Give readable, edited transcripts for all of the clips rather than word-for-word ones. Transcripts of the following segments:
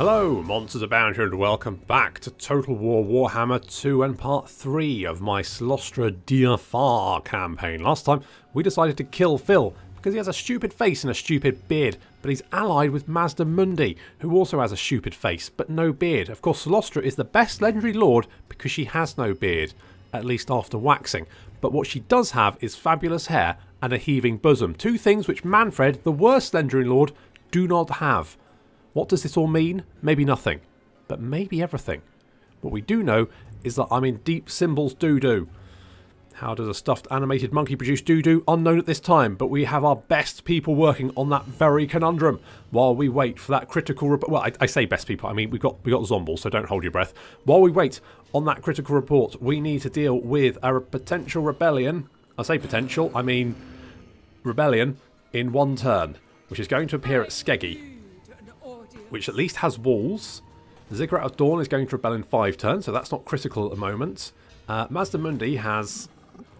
Hello, Monsters Abound here, and welcome back to Total War Warhammer 2 and Part 3 of my Cylostra Direfin Campaign. Last time, we decided to kill Phil because he has a stupid face and a stupid beard, but he's allied with Mazdamundi, who also has a stupid face, but no beard. Of course, Cylostra is the best legendary lord because she has no beard, at least after waxing. But what she does have is fabulous hair and a heaving bosom, two things which Manfred, the worst legendary lord, do not have. What does this all mean? Maybe nothing, but maybe everything. What we do know is that I'm in deep symbols doo-doo. How does a stuffed animated monkey produce doo-doo? Unknown at this time, but we have our best people working on that very conundrum while we wait for that critical... Well, I say best people, I mean we got Zomble, so don't hold your breath. While we wait on that critical report, we need to deal with a potential rebellion. I say potential, I mean rebellion in one turn, which is going to appear at Sketchy, which at least has walls. The Ziggurat of Dawn is going to rebel in 5 turns, so that's not critical at the moment. Mazdamundi has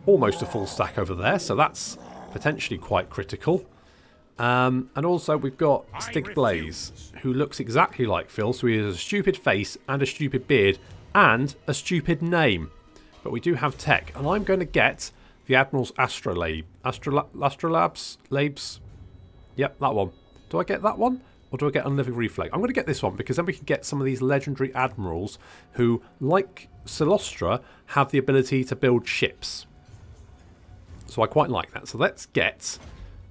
almost a full stack over there, so that's potentially quite critical. And also we've got Stig Blaze, who looks exactly like Phil, so he has a stupid face and a stupid beard and a stupid name. But we do have tech, and I'm going to get the Admiral's Astrolabes. Yep, that one. Do I get that one? Or do I get Unliving Reflect? I'm going to get this one because then we can get some of these legendary admirals who, like Cylostra, have the ability to build ships. So I quite like that. So let's get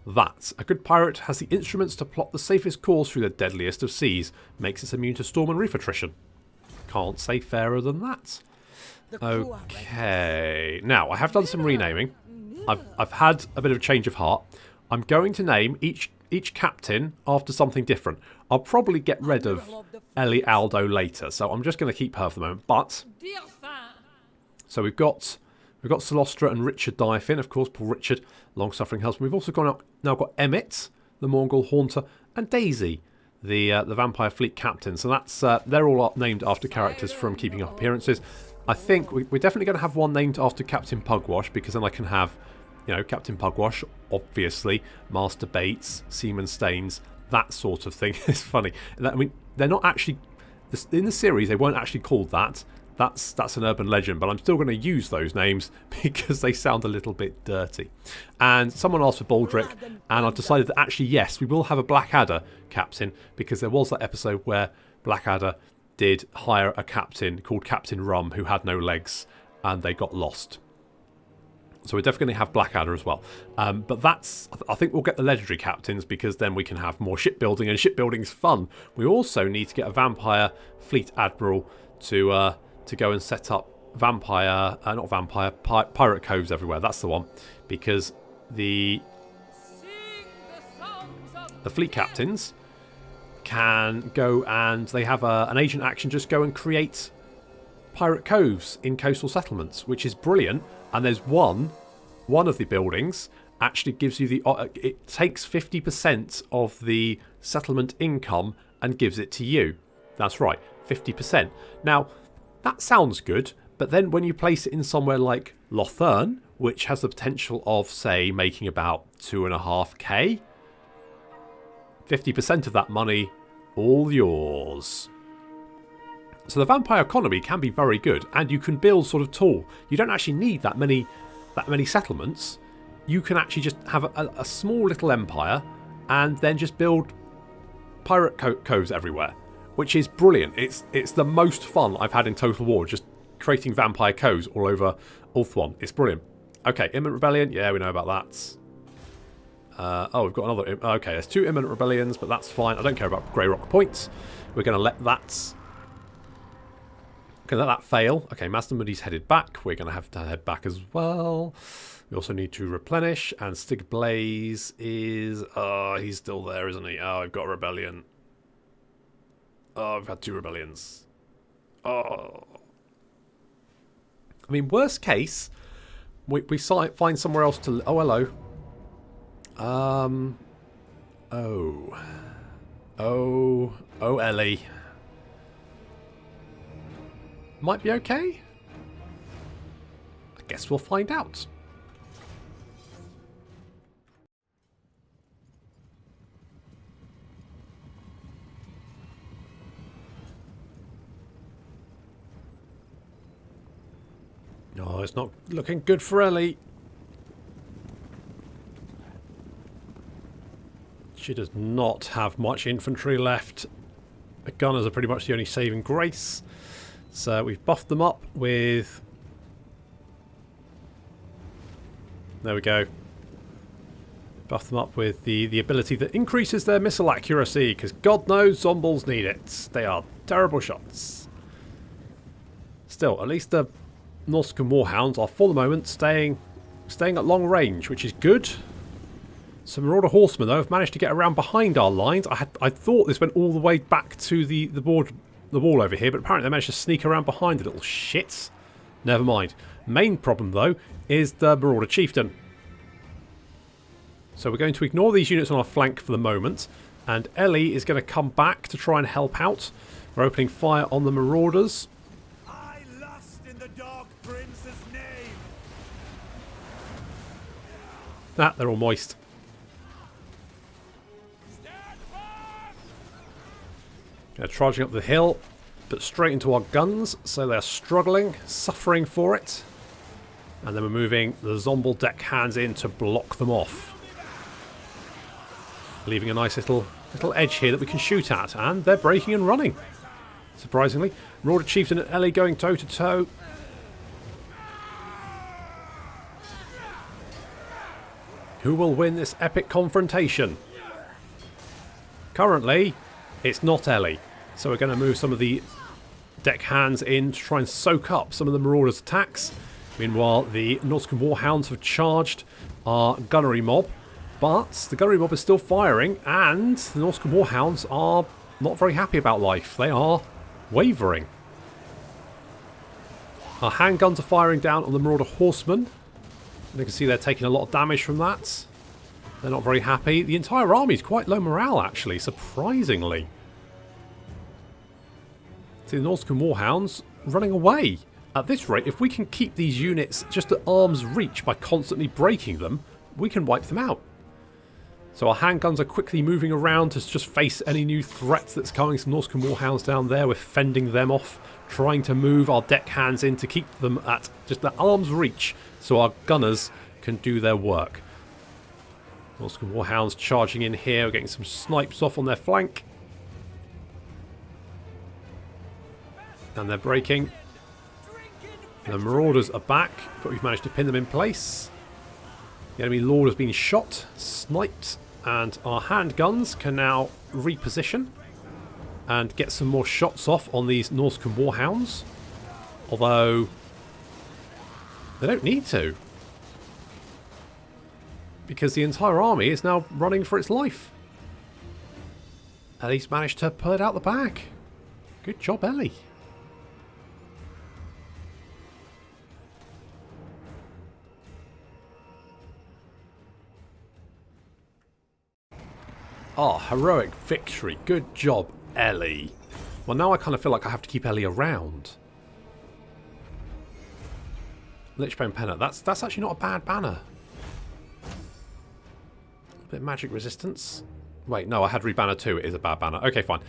that. A good pirate has the instruments to plot the safest course through the deadliest of seas. Makes it immune to storm and reef attrition. Can't say fairer than that. Okay. Now, I have done some renaming. I've had a bit of a change of heart. I'm going to name each captain after something different. I'll probably get rid of Ellie Aldo later, so I'm just going to keep her for the moment. But so we've got Cylostra and Richard Direfin, of course, Paul Richard, long-suffering husband. We've also now got Emmett, the Mongol Haunter, and Daisy, the Vampire Fleet Captain. So that's they're all named after characters from Keeping Up Appearances. I think we're definitely going to have one named after Captain Pugwash, because then I can have, you know, Captain Pugwash, obviously, Master Bates, Seaman Staines, that sort of thing. It's funny. I mean, they're not actually... In the series, they weren't actually called that. That's an urban legend, but I'm still going to use those names because they sound a little bit dirty. And someone asked for Baldric, and I've decided that actually, yes, we will have a Blackadder captain, because there was that episode where Blackadder did hire a captain called Captain Rum who had no legs, and they got lost. So we're definitely going to have Blackadder as well. But I think we'll get the legendary captains because then we can have more shipbuilding, and shipbuilding's fun. We also need to get a vampire fleet admiral to go and set up pirate coves everywhere. That's the one, because the fleet captains can go, and they have an agent action, just go and create pirate coves in coastal settlements, which is brilliant. And there's one of the buildings actually gives you the... it takes 50% of the settlement income and gives it to you. That's right, 50%. Now, that sounds good, but then when you place it in somewhere like Lothern, which has the potential of, say, making about 2.5k, 50% of that money, all yours. So the vampire economy can be very good, and you can build sort of tall. You don't actually need that many settlements. You can actually just have a small little empire and then just build pirate coves everywhere, which is brilliant. It's the most fun I've had in Total War, just creating vampire coves all over Ulthuan. It's brilliant. Okay, Imminent Rebellion. Yeah, we know about that. Oh, we've got another... Okay, there's 2 Imminent Rebellions, but that's fine. I don't care about Grey Rock points. We're going to let that... let that fail. Okay, Mazdamundi's headed back. We're going to have to head back as well. We also need to replenish. And Stig Blaze is... Oh, he's still there, isn't he? Oh, I've got a rebellion. Oh, I've had 2 rebellions. Oh. I mean, worst case, we find somewhere else to... Oh, hello. Oh, Ellie. Might be okay? I guess we'll find out. Oh, it's not looking good for Ellie. She does not have much infantry left. The gunners are pretty much the only saving grace. So we've buffed them up with... There we go. Buff them up with the ability that increases their missile accuracy, because God knows zombies need it. They are terrible shots. Still, at least the Nautican Warhounds are for the moment staying at long range, which is good. Some Marauder Horsemen though have managed to get around behind our lines. I thought this went all the way back to the wall over here, but apparently they managed to sneak around behind the little shits. Never mind. Main problem though is the Marauder Chieftain. So we're going to ignore these units on our flank for the moment, and Ellie is going to come back to try and help out. We're opening fire on the Marauders. I lust in the Dark Prince's name. Ah, they're all moist. They're charging up the hill, but straight into our guns, so they're struggling, suffering for it. And then we're moving the Zombel deckhands in to block them off. Leaving a nice little edge here that we can shoot at, and they're breaking and running. Surprisingly, Marauder Chieftain and Ellie going toe to toe. Who will win this epic confrontation? Currently, it's not Ellie, so we're going to move some of the deckhands in to try and soak up some of the Marauders' attacks. Meanwhile, the Nautican Warhounds have charged our gunnery mob. But the gunnery mob is still firing, and the Nautican Warhounds are not very happy about life. They are wavering. Our handguns are firing down on the Marauder Horsemen. And you can see they're taking a lot of damage from that. They're not very happy. The entire army is quite low morale, actually, surprisingly. See the Nautican Warhounds running away. At this rate, if we can keep these units just at arm's reach by constantly breaking them, we can wipe them out. So our handguns are quickly moving around to just face any new threat that's coming. Some Nautican Warhounds down there, we're fending them off, trying to move our deckhands in to keep them at just the arm's reach so our gunners can do their work. Nautican Warhounds charging in here, we're getting some snipes off on their flank. And they're breaking. The Marauders are back, but we've managed to pin them in place. The enemy lord has been shot, sniped, and our handguns can now reposition and get some more shots off on these Nautican Warhounds. Although they don't need to, because the entire army is now running for its life. Ellie's managed to pull it out the bag. Good job, Ellie. Oh, heroic victory. Good job, Ellie. Well, now I kind of feel like I have to keep Ellie around. Lichbone Penner. That's actually not a bad banner. A bit of magic resistance. Wait, no, I had rebanner 2. It is a bad banner. Okay, fine.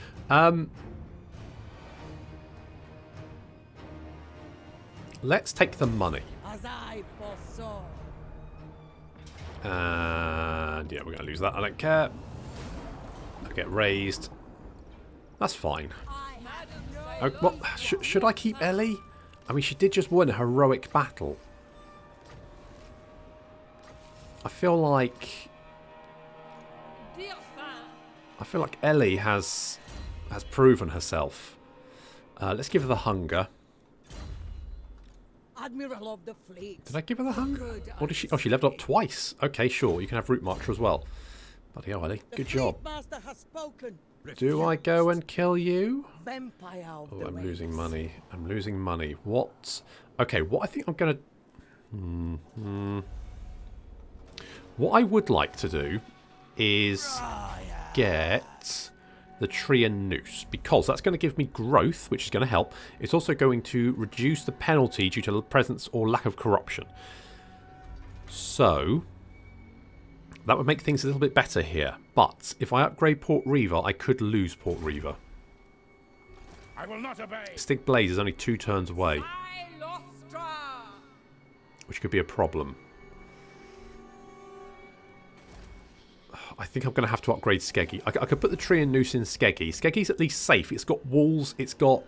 Let's take the money. As I foresaw. And yeah, we're going to lose that. I don't care. I get raised. That's fine. Oh, well, should I keep Ellie? I mean, she did just win a heroic battle. I feel like Ellie has proven herself. Let's give her the hunger. Admiral of the fleet. Did I give her the hunger? What did she? Oh, she leveled up twice. Okay, sure. You can have Route Marcher as well. Bloody hell, Ellie. Good job. Master has spoken. Do I go and kill you? Vampire of Oh, the I'm waves. losing money. I'm losing money. What? Okay, what I think I'm going to... What I would like to do is get the tree and noose, because that's going to give me growth, which is going to help. It's also going to reduce the penalty due to the presence or lack of corruption. So that would make things a little bit better here. But if I upgrade Port Reaver, I could lose Port Reaver. I will not obey. Stick Blaze is only 2 turns away. Cylostra which could be a problem. I think I'm going to have to upgrade Skeggy. I could put the tree and noose in Skeggy. Skeggy's at least safe. It's got walls. It's got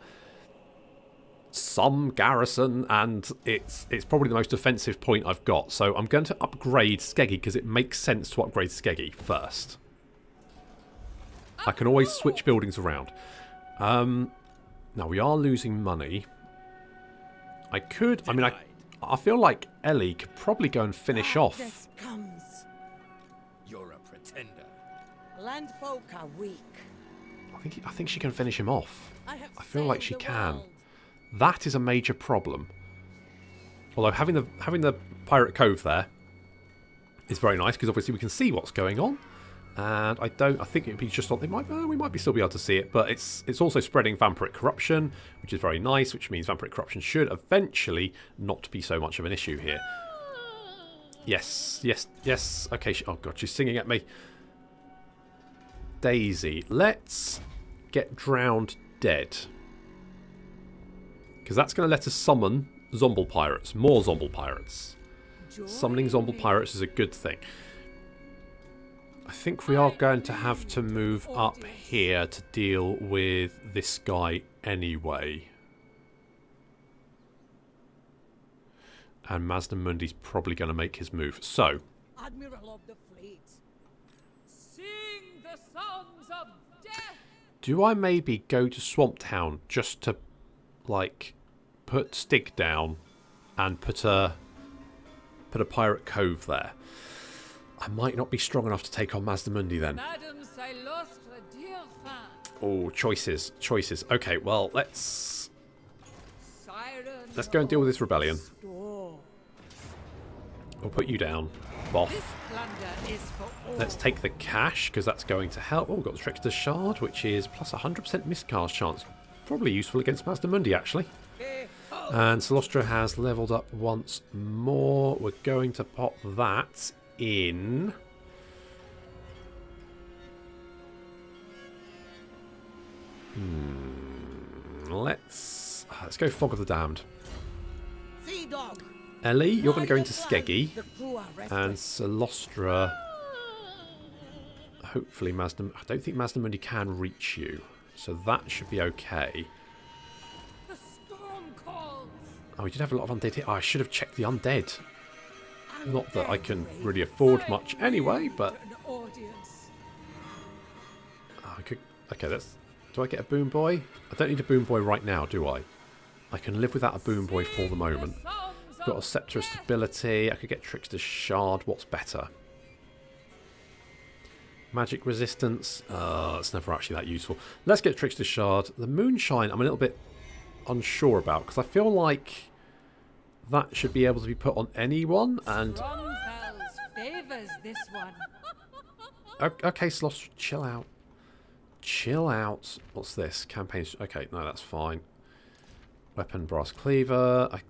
some garrison, and it's probably the most defensive point I've got. So I'm going to upgrade Skeggy because it makes sense to upgrade Skeggy first. I can always switch buildings around. Now we are losing money. I could. I mean, I feel like Ellie could probably go and finish off. Comes. You're a pretender. Landfolk are weak. I think she can finish him off. I feel like she can. That is a major problem. Although having the pirate cove there is very nice because obviously we can see what's going on. And I think it would be just something we might still be able to see it, but it's also spreading vampiric corruption, which is very nice, which means vampiric corruption should eventually not be so much of an issue here. Yes, yes, yes. Okay, oh god, she's singing at me. Daisy, let's get drowned dead. Because that's going to let us summon Zomble pirates, more Zomble pirates. Summoning Zomble pirates is a good thing. I think we are going to have to move up here to deal with this guy anyway. And Mazdamundi's probably going to make his move. So, Admiral of the fleet. Sing the songs of death. do I maybe go to Swamp Town just to, like, put Stig down and put a pirate cove there? I might not be strong enough to take on Mazdamundi then. Madame Cylostra Direfin. Oh, choices. Okay, well, let's Siren go and deal with this rebellion. Store. We'll put you down, boff. This plunder is for all. Let's take the cash, because that's going to help. Oh, we've got the Trickster Shard, which is plus 100% miscast chance. Probably useful against Mazdamundi, actually. And Cylostra has leveled up once more. We're going to pop that in. Let's go Fog of the Damned. Sea dog. Ellie, you're going to go into Skeggy. The crew are resting. And Cylostra, hopefully Mazda. I don't think Mazdamundi can reach you, so that should be okay. The storm calls. Oh, we did have a lot of undead here. Oh, I should have checked the undead. Not that I can really afford much anyway, but An audience. I could. Okay, that's. Do I get a boom boy? I don't need a boom boy right now, do I? I can live without a boom boy for the moment. Got a Scepter of Stability. I could get Trickster Shard. What's better? Magic Resistance. It's never actually that useful. Let's get Trickster Shard. The Moonshine I'm a little bit unsure about, because I feel like that should be able to be put on anyone. And Romfells favors this one. okay, Sloth, chill out. Chill out. What's this? Campaigns. Okay, no, that's fine. Weapon, Brass Cleaver.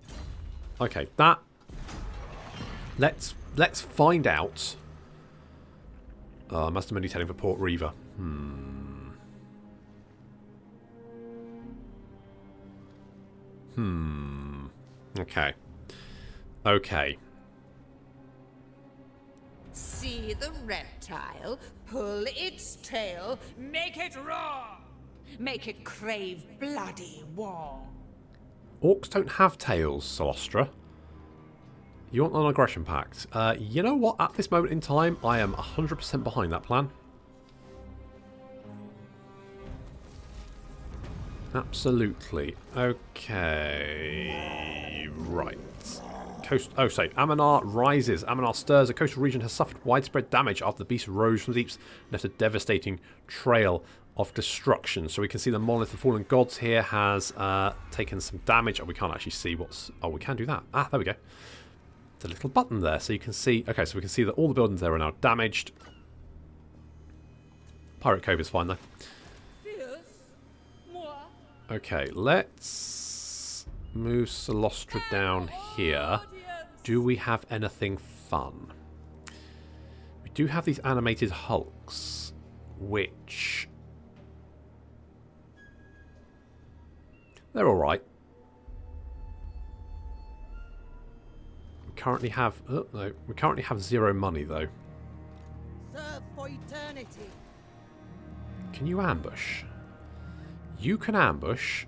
Okay, that. Let's find out. Mazdamundi heading for Port Reaver. Okay. Okay. See the reptile, pull its tail, make it roar, make it crave bloody war. Orcs don't have tails, Cylostra. You want an aggression pact? You know what? At this moment in time, I am 100% behind that plan. Absolutely. Okay. Right. Coast. Oh, sorry. Amanar rises. Amanar stirs. The coastal region has suffered widespread damage after the beast rose from the deeps and left a devastating trail of destruction. So we can see the Monolith of Fallen Gods here has taken some damage. Oh, we can't actually see what's... Oh, we can do that. Ah, there we go. There's a little button there, so you can see... Okay, so we can see that all the buildings there are now damaged. Pirate Cove is fine, though. Okay, let's move Cylostra down here. Do we have anything fun? We do have these animated hulks, which... they're alright. We currently have... Oh, no. We currently have 0 money, though. Serve for eternity. Can you ambush? You can ambush.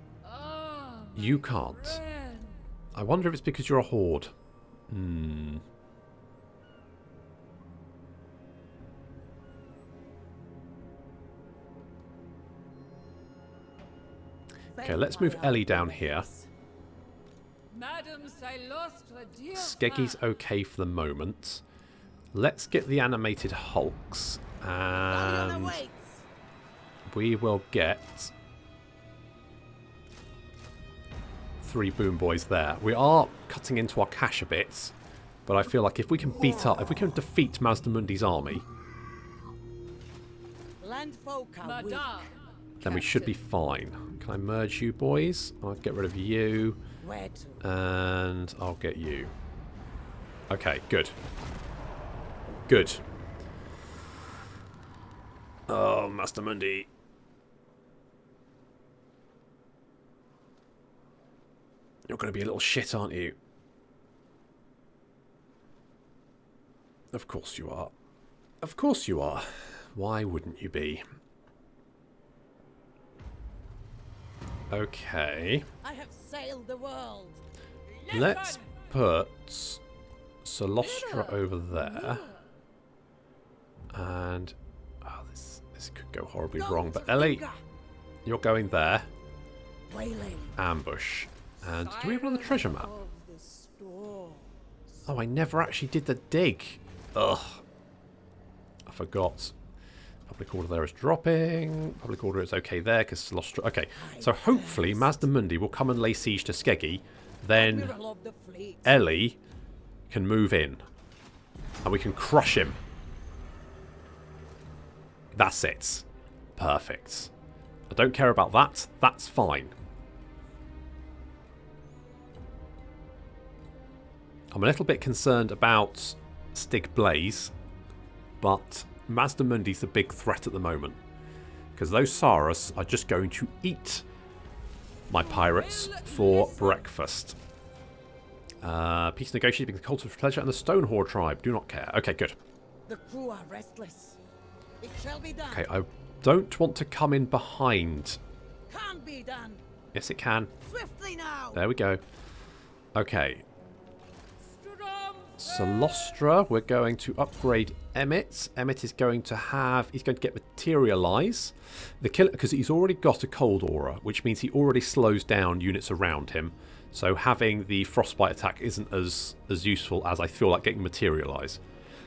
You can't. I wonder if it's because you're a horde. Hmm. Okay, let's move Ellie down here. Madam Cylostra Direfin. Skeggy's okay for the moment. Let's get the animated hulks. And we will get 3 boom boys there. We are cutting into our cash a bit, but I feel like if we can if we can defeat Mazdamundi's army, Madame. then we should be fine. Can I merge you boys? I'll get rid of you. And I'll get you. Okay, good. Good. Oh, Mazdamundi. You're going to be a little shit, aren't you? Of course you are. Of course you are. Why wouldn't you be? Okay. I have sailed the world. Let's put Cylostra over there. And oh, this could go horribly wrong. But Ellie, you're going there. Ambush. And do we have another treasure map? Oh, I never actually did the dig. Ugh. I forgot. Public order there is dropping. Public order is okay there because Cylostra... Okay, so hopefully Mazdamundi will come and lay siege to Skeggy. Then Ellie can move in. And we can crush him. That's it. Perfect. I don't care about that. That's fine. I'm a little bit concerned about Stig Blaze, but Mazdamundi's the big threat at the moment. Because those Saras are just going to eat my pirates for breakfast. Peace negotiated between the Cult of Pleasure and the Stone Horde tribe. Do not care. Okay, good. The crew are restless. It shall be done. Okay, I don't want to come in behind. Can't be done. Yes, it can. Swiftly now. There we go. Okay. Cylostra, we're going to upgrade Emmett. Emmett is going to have... He's going to get Materialize. The killer, because he's already got a cold aura, which means he already slows down units around him. So having the frostbite attack isn't as useful as I feel like getting Materialize.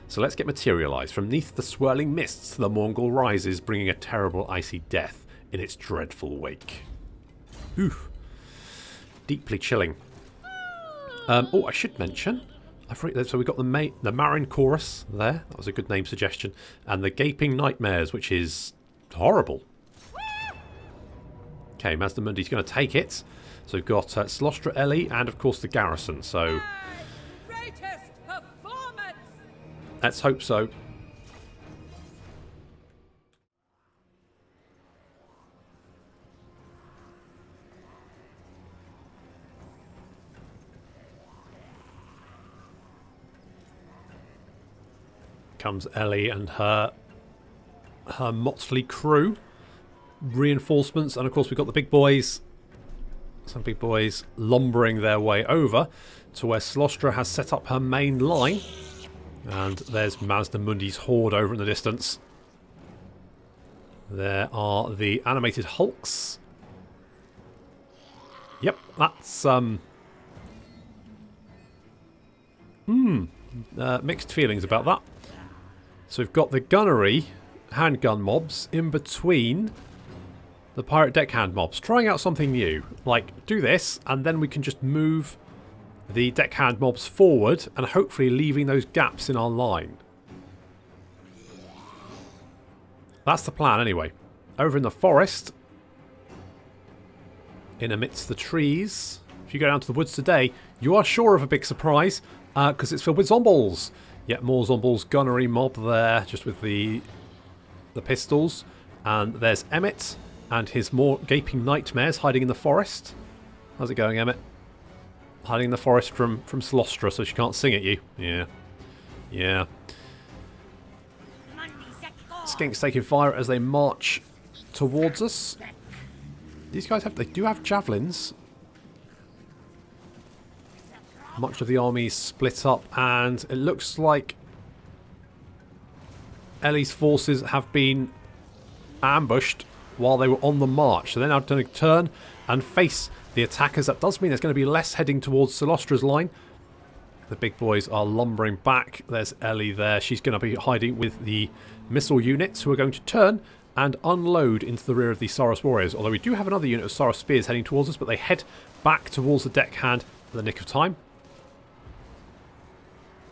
So let's get Materialize. From neath the swirling mists, the Mongol rises, bringing a terrible icy death in its dreadful wake. Oof. Deeply chilling. Oh, I should mention... So we've got the Marin Chorus there. That was a good name suggestion. And the Gaping Nightmares, which is horrible. Okay, Mazdamundi's going to take it. So we've got Cylostra Ellie and, of course, the Garrison. So let's hope so. Comes Ellie and her motley crew, reinforcements, and of course we've got the big boys, some big boys lumbering their way over to where Cylostra has set up her main line, and there's Mazdamundi's horde over in the distance. There are the animated hulks. Yep, that's mixed feelings about that. So we've got the gunnery handgun mobs in between the pirate deckhand mobs, trying out something new. Like, do this, and then we can just move the deckhand mobs forward and hopefully leaving those gaps in our line. That's the plan anyway. Over in the forest, in amidst the trees, if you go down to the woods today, you are sure of a big surprise, because it's filled with zombies. Yet more zombies, gunnery mob there, just with the pistols. And there's Emmett and his more gaping nightmares hiding in the forest. How's it going, Emmett? Hiding in the forest from Cylostra so she can't sing at you. Yeah. Yeah. Skinks taking fire as they march towards us. These guys they do have javelins. Much of the army's split up, and it looks like Ellie's forces have been ambushed while they were on the march. So they're now going to turn and face the attackers. That does mean there's going to be less heading towards Cylostra's line. The big boys are lumbering back. There's Ellie there. She's going to be hiding with the missile units who are going to turn and unload into the rear of the Saurus warriors. Although we do have another unit of Saurus spears heading towards us, but they head back towards the deckhand at the nick of time.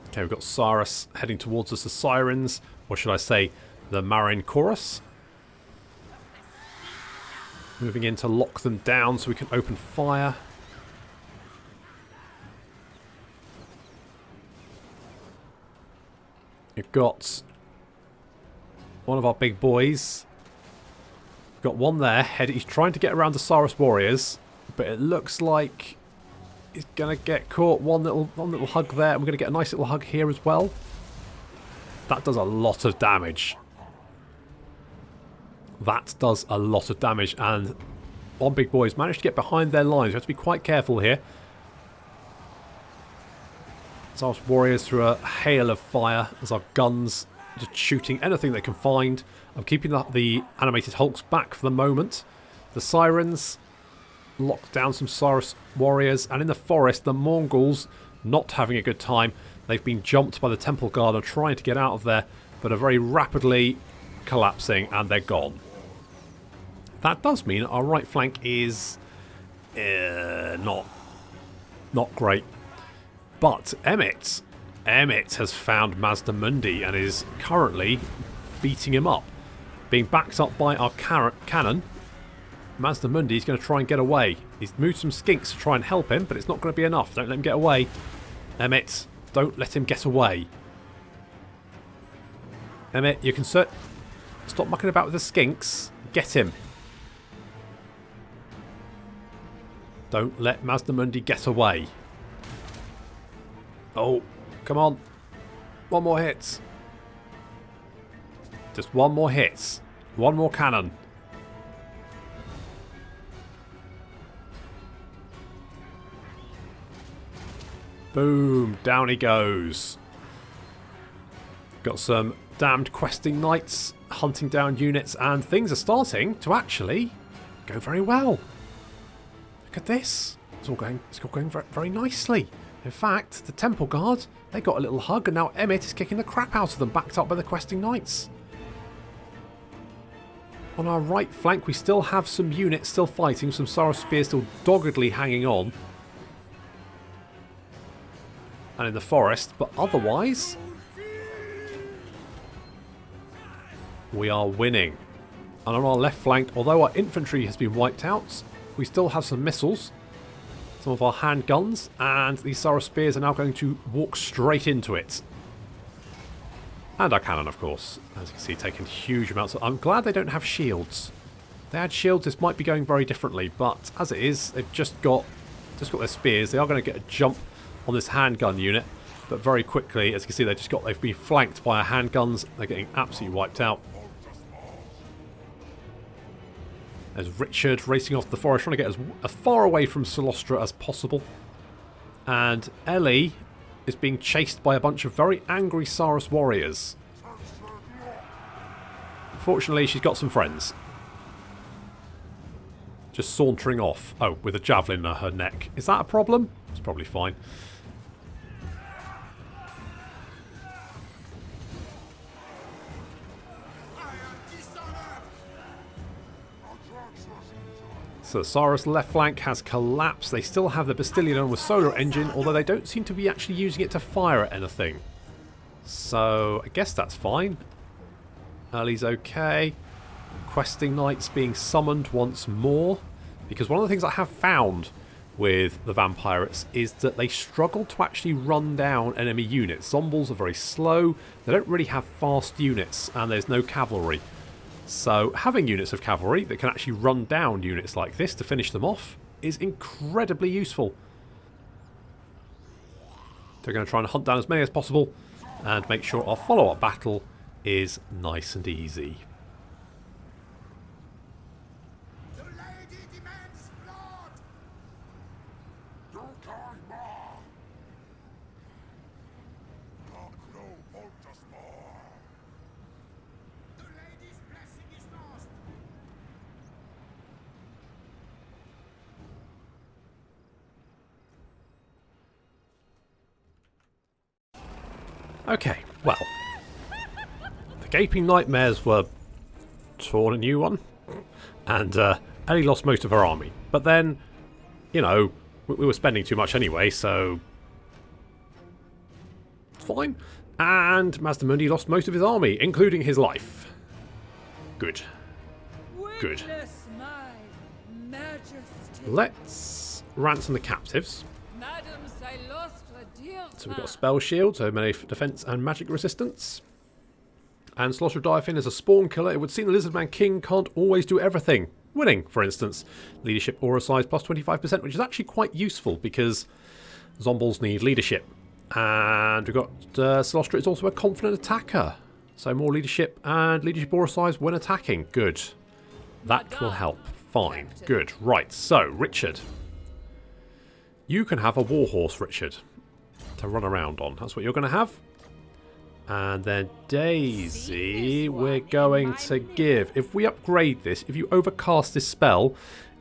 Okay, we've got Saurus heading towards us, the Sirens, or should I say the Marin Chorus. Moving in to lock them down so we can open fire. You've got one of our big boys. Got one there. He's trying to get around the Saurus warriors, but it looks like he's going to get caught. One little hug there, and we're going to get a nice little hug here as well. That does a lot of damage. That does a lot of damage, and one big boy's managed to get behind their lines. We have to be quite careful here. Saurus warriors through a hail of fire as our guns just shooting anything they can find. I'm keeping the animated hulks back for the moment. The Sirens lock down some Saurus warriors, and in the forest the Mongols not having a good time. They've been jumped by the Temple Guard and trying to get out of there, but are very rapidly collapsing, and they're gone. That does mean our right flank is not great. But Emmett has found Mazdamundi and is currently beating him up. Being backed up by our cannon, Mazdamundi is going to try and get away. He's moved some skinks to try and help him, but it's not going to be enough. Don't let him get away. Emmett, don't let him get away. Emmett, you can stop mucking about with the skinks. Get him. Don't let Mazdamundi get away. Oh, come on. One more hit. Just one more hit. One more cannon. Boom. Down he goes. Got some damned questing knights hunting down units, and things are starting to actually go very well. Look at this. It's all going very, very nicely. In fact, the Temple Guard, they got a little hug, and now Emmett is kicking the crap out of them, backed up by the questing knights. On our right flank, we still have some units still fighting, some Saurus spears still doggedly hanging on. And in the forest, but otherwise, we are winning. And on our left flank, although our infantry has been wiped out, we still have some missiles, some of our handguns, and these Saurus spears are now going to walk straight into it. And our cannon, of course, as you can see, taking huge amounts of... I'm glad they don't have shields. If they had shields, this might be going very differently, but as it is, they've just got their spears. They are going to get a jump on this handgun unit, but very quickly, as you can see, they've been flanked by our handguns. They're getting absolutely wiped out. There's Richard racing off the forest, trying to get as far away from Cylostra as possible. And Ellie is being chased by a bunch of very angry Saurus warriors. Fortunately, she's got some friends. Just sauntering off. Oh, with a javelin at her neck. Is that a problem? It's probably fine. So Saurus left flank has collapsed. They still have the Bastillion with solar engine, although they don't seem to be actually using it to fire at anything. So I guess that's fine. Early's okay. Questing knights being summoned once more. Because one of the things I have found with the Vampirates is that they struggle to actually run down enemy units. Zombies are very slow. They don't really have fast units, and there's no cavalry. So having units of cavalry that can actually run down units like this to finish them off is incredibly useful. we're going to try and hunt down as many as possible and make sure our follow-up battle is nice and easy. The lady demands blood! Don't die more! Dark Crow won't us more! The lady's blessing is lost! Okay, well, the Gaping Nightmares were torn a new one, and Ellie lost most of her army. But then, you know, we were spending too much anyway, so it's fine. And Mazdamundi lost most of his army, including his life. Good. Good. Witness my majesty. Let's ransom the captives. Madam Cylostra Direfin. So we've got a spell shield, so melee defense and magic resistance. And Cylostra Direfin is a spawn killer. It would seem the Lizardman King can't always do everything. Winning, for instance. Leadership aura size plus 25%, which is actually quite useful because Zombles need leadership. And we've got Cylostra is also a confident attacker. So more leadership and leadership aura size when attacking. Good. That will help. Fine. Good. Right, so Richard. You can have a warhorse, Richard, to run around on. That's what you're going to have. And then Daisy, we're going to give... If we upgrade this, if you overcast this spell,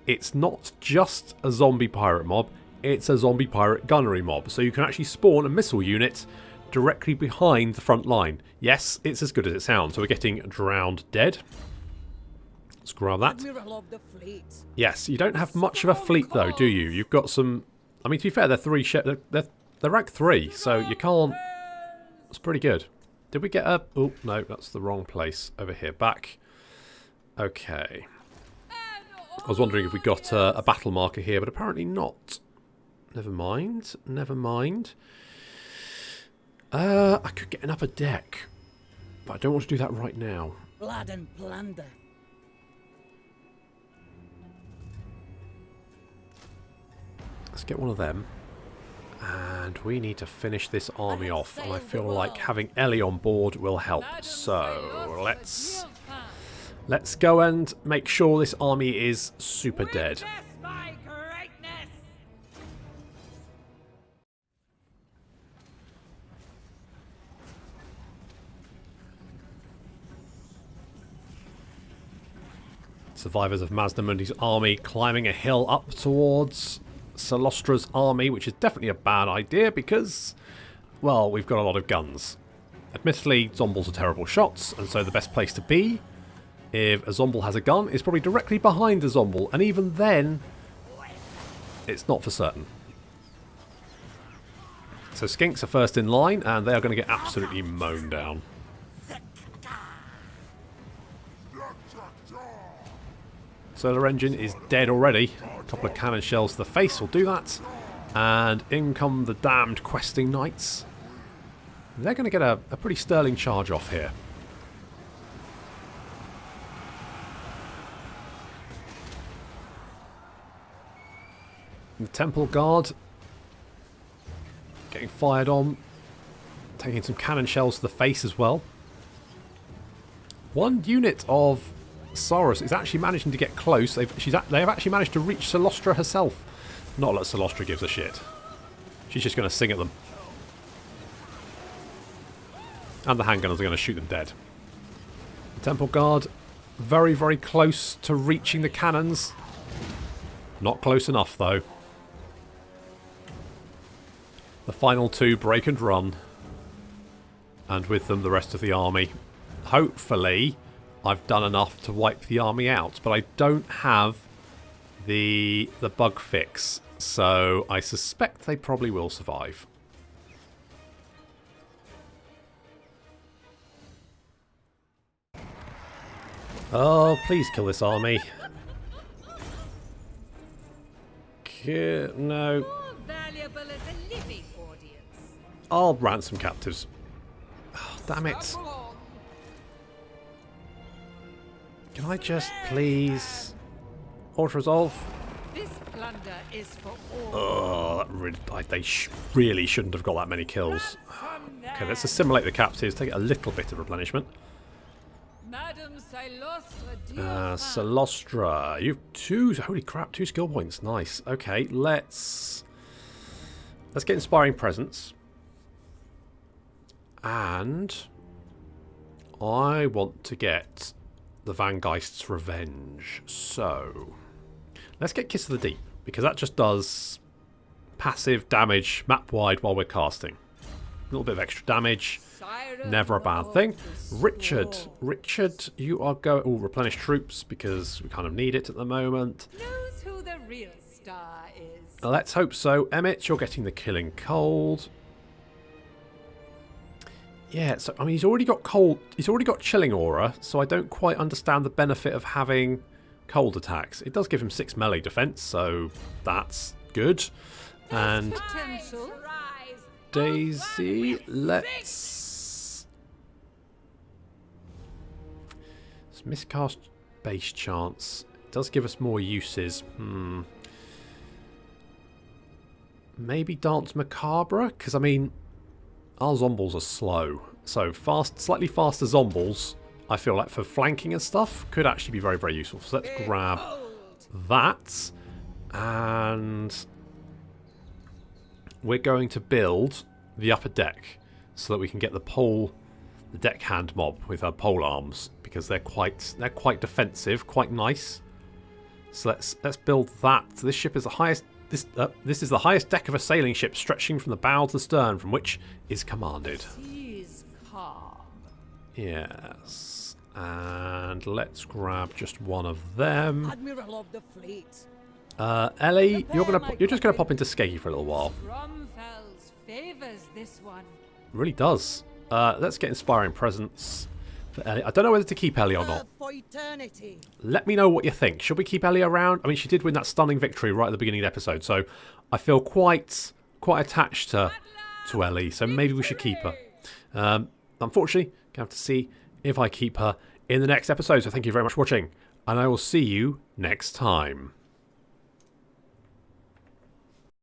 it's not just a zombie pirate mob, it's a zombie pirate gunnery mob. So you can actually spawn a missile unit directly behind the front line. Yes, it's as good as it sounds. So we're getting Drowned Dead. Let's grab that. Admiral of the fleet. Yes, you don't have much of a fleet though, do you? You've got some... I mean, to be fair, they're rank 3, so you can't... It's pretty good. Did we get a... Oh, no, that's the wrong place. Over here. Back. Okay. I was wondering if we got a battle marker here, but apparently not. Never mind. Never mind. I could get an upper deck, but I don't want to do that right now. Blood and plunder. Let's get one of them. And we need to finish this army off. And I feel like having Ellie on board will help. So let's go and make sure this army is super dead. Witness my greatness. Survivors of Mazdamundi's army climbing a hill up towards Cylostra's army, which is definitely a bad idea because, well, we've got a lot of guns. Admittedly, Zombles are terrible shots, and so the best place to be, if a Zomble has a gun, is probably directly behind the Zomble, and even then, it's not for certain. So Skinks are first in line, and they are going to get absolutely mown down. Solar engine is dead already. A couple of cannon shells to the face will do that. And in come the damned questing knights. They're going to get a pretty sterling charge off here. The Temple Guard getting fired on. Taking some cannon shells to the face as well. One unit of Saurus is actually managing to get close. They have actually managed to reach Cylostra herself. Not that Cylostra gives a shit. She's just going to sing at them. And the handgunners are going to shoot them dead. The Temple Guard very, very close to reaching the cannons. Not close enough though. The final two break and run. And with them the rest of the army. Hopefully I've done enough to wipe the army out, but I don't have the bug fix, so I suspect they probably will survive. Oh, please kill this army. No. More valuable as a living audience. I'll ransom captives. Oh, damn it. Can I just please auto-resolve? This plunder is for all. Oh, that really, they really shouldn't have got that many kills. Okay, let's assimilate the captives, take a little bit of replenishment. Madam Cylostra Direfin. Cylostra, you've two, holy crap, 2 skill points, nice. Okay, let's get inspiring presence. And I want to get the Vangeist's Revenge. So let's get Kiss of the Deep, because that just does passive damage map-wide while we're casting. A little bit of extra damage. Never a bad thing. Richard, you are going... Oh, replenish troops, because we kind of need it at the moment. Knows who the real star is. Let's hope so. Emmett, you're getting the Killing Cold. Yeah, so, I mean, he's already got cold... He's already got Chilling Aura, so I don't quite understand the benefit of having cold attacks. It does give him 6 melee defense, so that's good. And Potential. Daisy, let's miscast base chance. It does give us more uses. Maybe Dance Macabre, because I mean, our zombies are slow, so slightly faster zombies, I feel like for flanking and stuff could actually be very, very useful. So let's grab that, and we're going to build the upper deck so that we can get the deckhand mob with our pole arms, because they're quite defensive, quite nice. So let's build that. This ship is the highest. This is the highest deck of a sailing ship, stretching from the bow to the stern, from which is commanded. Seas calm. Yes, and let's grab just one of them. Admiral of the fleet. Ellie, you're just gonna pop into Sketchy for a little while. Bromfels favors this one. Really does. Let's get inspiring presence for Ellie. I don't know whether to keep Ellie or not. For eternity. Let me know what you think. Should we keep Ellie around? I mean, she did win that stunning victory right at the beginning of the episode, so I feel quite attached to Ellie, so maybe we should keep her. Unfortunately, gonna have to see if I keep her in the next episode, so thank you very much for watching, and I will see you next time.